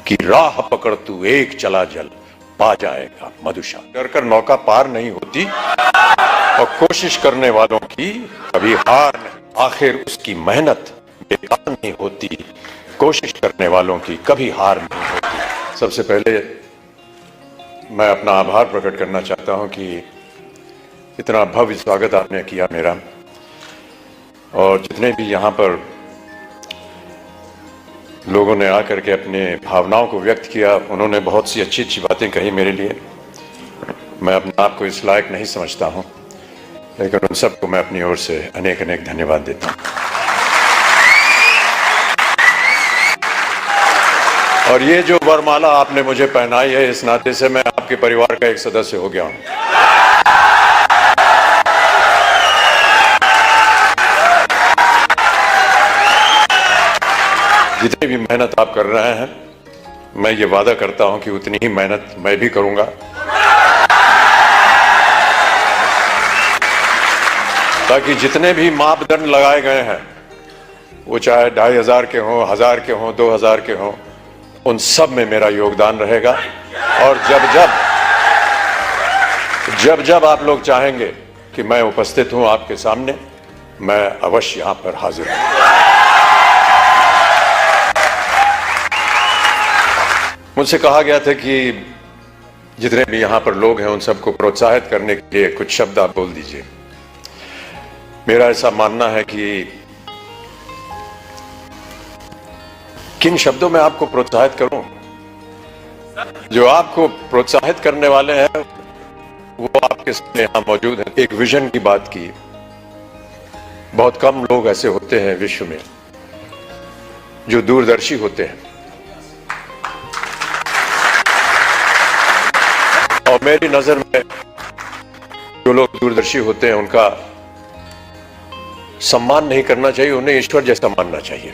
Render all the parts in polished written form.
कि राह पकड़ तू एक चला जल पा जाएगा मधुशा। डर कर नौका पार नहीं होती और कोशिश करने वालों की कभी हार नहीं। आखिर उसकी मेहनत बेकार नहीं होती, कोशिश करने वालों की कभी हार नहीं होती। सबसे पहले मैं अपना आभार प्रकट करना चाहता हूं कि इतना भव्य स्वागत आपने किया मेरा, और जितने भी यहाँ पर लोगों ने आकर के अपने भावनाओं को व्यक्त किया, उन्होंने बहुत सी अच्छी अच्छी बातें कही मेरे लिए। मैं अपने आप को इस लायक नहीं समझता हूं, लेकिन उन सबको मैं अपनी ओर से अनेक अनेक धन्यवाद देता हूं। और ये जो वरमाला आपने मुझे पहनाई है, इस नाते से मैं आपके परिवार का एक सदस्य हो गया हूं। जितनी भी मेहनत आप कर रहे हैं, मैं ये वादा करता हूं कि उतनी ही मेहनत मैं भी करूंगा, ताकि जितने भी मापदंड लगाए गए हैं, वो चाहे 2500 के हों, 1000 के हों, 2000 के हों, उन सब में मेरा योगदान रहेगा। और जब जब आप लोग चाहेंगे कि मैं उपस्थित हूं आपके सामने, मैं अवश्य यहां पर हाजिर हूं। मुझसे कहा गया था कि जितने भी यहां पर लोग हैं उन सबको प्रोत्साहित करने के लिए कुछ शब्द आप बोल दीजिए। मेरा ऐसा मानना है कि किन शब्दों में आपको प्रोत्साहित करूं? जो आपको प्रोत्साहित करने वाले हैं वो आपके सामने यहां मौजूद हैं। एक विजन की बात की। बहुत कम लोग ऐसे होते हैं विश्व में जो दूरदर्शी होते हैं, और मेरी नजर में जो लोग दूरदर्शी होते हैं उनका सम्मान नहीं करना चाहिए, उन्हें ईश्वर जैसा मानना चाहिए।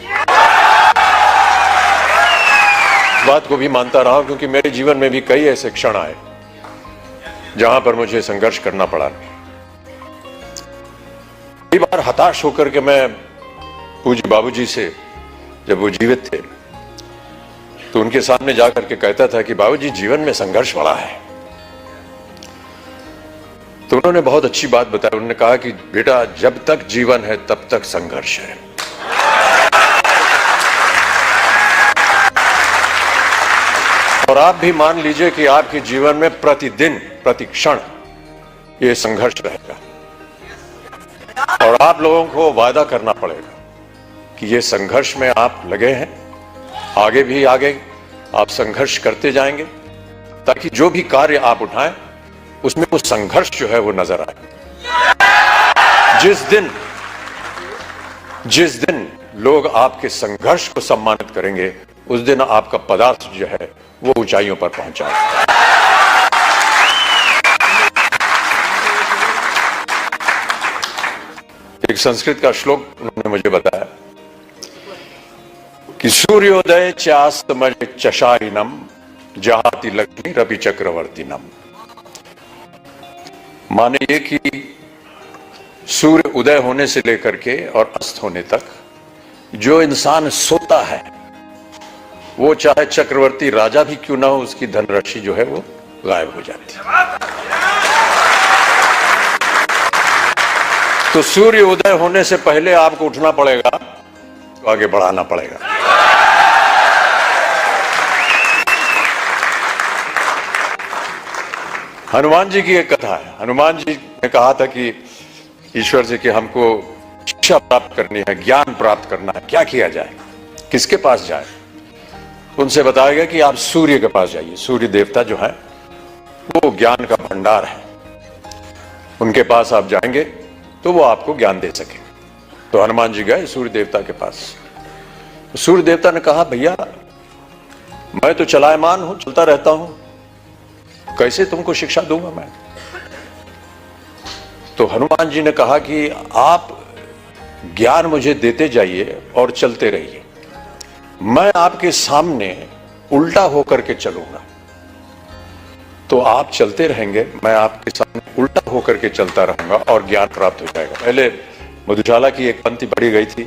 बात को भी मानता रहा, क्योंकि मेरे जीवन में भी कई ऐसे क्षण आए जहां पर मुझे संघर्ष करना पड़ा। कई बार हताश होकर के मैं पूज्य बाबूजी से, जब वो जीवित थे, तो उनके सामने जाकर के कहता था कि बाबूजी, जीवन में संघर्ष बड़ा है। तो उन्होंने बहुत अच्छी बात बताई। उन्होंने कहा कि बेटा, जब तक जीवन है तब तक संघर्ष है। और आप भी मान लीजिए कि आपके जीवन में प्रतिदिन, प्रतिक्षण ये संघर्ष रहेगा, और आप लोगों को वादा करना पड़ेगा कि ये संघर्ष में आप लगे हैं, आगे भी आगे आप संघर्ष करते जाएंगे, ताकि जो भी कार्य आप उठाएं उसमें वो संघर्ष जो है वो नजर आए। जिस दिन लोग आपके संघर्ष को सम्मानित करेंगे, उस दिन आपका पदार्थ जो है वो ऊंचाइयों पर पहुंचा। एक संस्कृत का श्लोक उन्होंने मुझे बताया कि सूर्योदय चास्तमय चशाइनम जहाति लक्ष्मी रवि चक्रवर्तीनम। माने ये कि सूर्य उदय होने से लेकर के और अस्त होने तक जो इंसान सोता है, वो चाहे चक्रवर्ती राजा भी क्यों ना हो, उसकी धनराशि जो है वो गायब हो जाती है। तो सूर्य उदय होने से पहले आपको उठना पड़ेगा, तो आगे बढ़ाना पड़ेगा। हनुमान जी की एक कथा है। हनुमान जी ने कहा था कि ईश्वर से कि हमको शिक्षा प्राप्त करनी है, ज्ञान प्राप्त करना है, क्या किया जाए, किसके पास जाए? उनसे बताया गया कि आप सूर्य के पास जाइए। सूर्य देवता जो है वो ज्ञान का भंडार है, उनके पास आप जाएंगे तो वो आपको ज्ञान दे सके। तो हनुमान जी गए सूर्य देवता के पास। सूर्य देवता ने कहा, भैया मैं तो चलायमान हूं, चलता रहता हूं, कैसे तुमको शिक्षा दूंगा मैं? तो हनुमान जी ने कहा कि आप ज्ञान मुझे देते जाइए और चलते रहिए, मैं आपके सामने उल्टा होकर के चलूंगा, तो आप चलते रहेंगे, मैं आपके सामने उल्टा होकर के चलता रहूंगा और ज्ञान प्राप्त हो जाएगा। पहले मधुशाला की एक पंक्ति पढ़ी गई थी,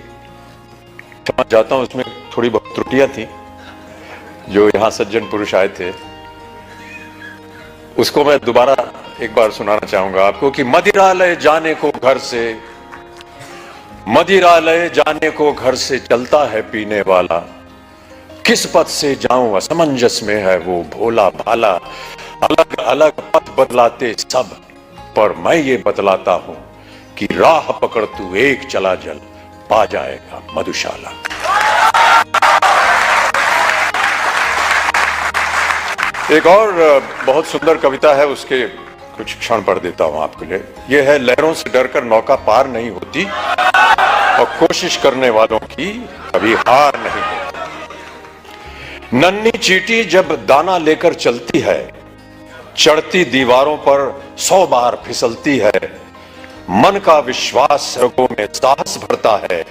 समझ जाता हूं उसमें थोड़ी बहुत त्रुटियां थी, जो यहाँ सज्जन पुरुष आए थे, उसको मैं दोबारा एक बार सुनाना चाहूंगा आपको कि मदिरालय जाने को घर से, मदिरालय जाने को घर से चलता है पीने वाला, किस पथ से जाऊं असमंजस में है वो भोला भाला, अलग अलग पथ बदलाते सब, पर मैं ये बतलाता हूं कि राह पकड़ तू एक चला जल, पा जाएगा मधुशाला। एक और बहुत सुंदर कविता है, उसके कुछ क्षण पढ़ देता हूं आपके लिए। यह है, लहरों से डरकर नौका पार नहीं होती और कोशिश करने वालों की कभी हार नहीं होती। नन्ही चींटी जब दाना लेकर चलती है, चढ़ती दीवारों पर 100 बार फिसलती है, मन का विश्वास रगों में साहस भरता है,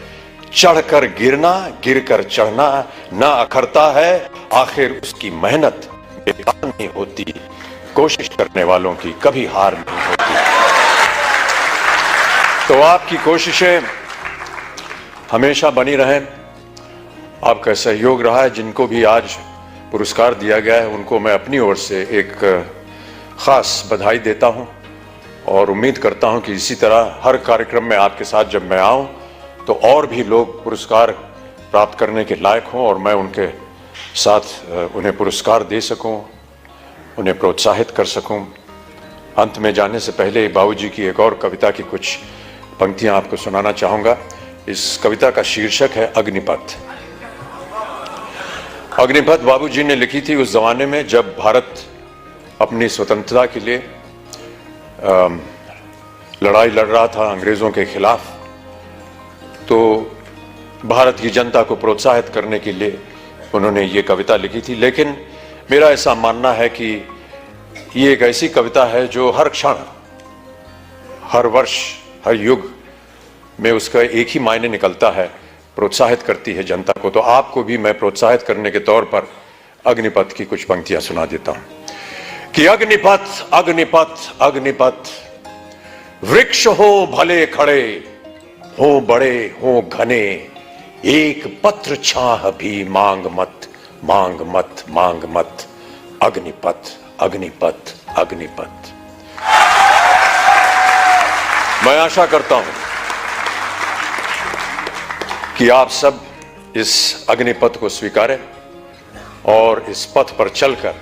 चढ़कर गिरना गिरकर चढ़ना न अखरता है, आखिर उसकी मेहनत बेकार नहीं होती, कोशिश करने वालों की कभी हार नहीं होती। तो आपकी कोशिशें हमेशा बनी रहें, आपका सहयोग रहा है। जिनको भी आज पुरस्कार दिया गया है उनको मैं अपनी ओर से एक खास बधाई देता हूं और उम्मीद करता हूं कि इसी तरह हर कार्यक्रम में आपके साथ जब मैं आऊं तो और भी लोग पुरस्कार प्राप्त करने के लायक हों और मैं उनके साथ उन्हें पुरस्कार दे सकूं, उन्हें प्रोत्साहित कर सकूं। अंत में जाने से पहले बाबूजी की एक और कविता की कुछ पंक्तियां आपको सुनाना चाहूंगा। इस कविता का शीर्षक है अग्निपथ। अग्निपथ बाबूजी ने लिखी थी उस जमाने में जब भारत अपनी स्वतंत्रता के लिए लड़ाई लड़ रहा था अंग्रेजों के खिलाफ। तो भारत की जनता को प्रोत्साहित करने के लिए उन्होंने ये कविता लिखी थी। लेकिन मेरा ऐसा मानना है कि ये एक ऐसी कविता है जो हर क्षण, हर वर्ष, हर युग में उसका एक ही मायने निकलता है, प्रोत्साहित करती है जनता को। तो आपको भी मैं प्रोत्साहित करने के तौर पर अग्निपथ की कुछ पंक्तियां सुना देता हूं कि अग्निपथ अग्निपथ अग्निपथ, वृक्ष हो भले खड़े, हो बड़े हो घने, एक पत्र छाह भी मांग मत मांग मत मांग मत, अग्निपथ अग्निपथ अग्निपथ। मैं आशा करता हूं कि आप सब इस अग्निपथ को स्वीकारें और इस पथ पर चलकर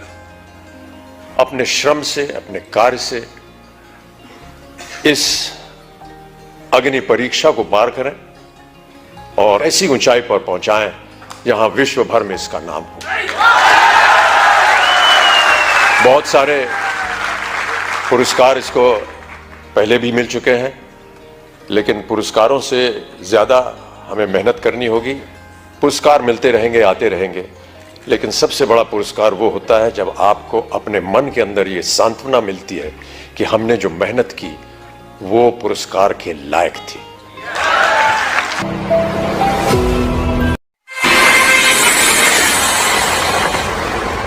अपने श्रम से, अपने कार्य से इस अग्नि परीक्षा को पार करें और ऐसी ऊंचाई पर पहुंचाएं जहां विश्व भर में इसका नाम हो। बहुत सारे पुरस्कार इसको पहले भी मिल चुके हैं, लेकिन पुरस्कारों से ज्यादा हमें मेहनत करनी होगी। पुरस्कार मिलते रहेंगे, आते रहेंगे, लेकिन सबसे बड़ा पुरस्कार वो होता है जब आपको अपने मन के अंदर ये सांत्वना मिलती है कि हमने जो मेहनत की वो पुरस्कार के लायक थी।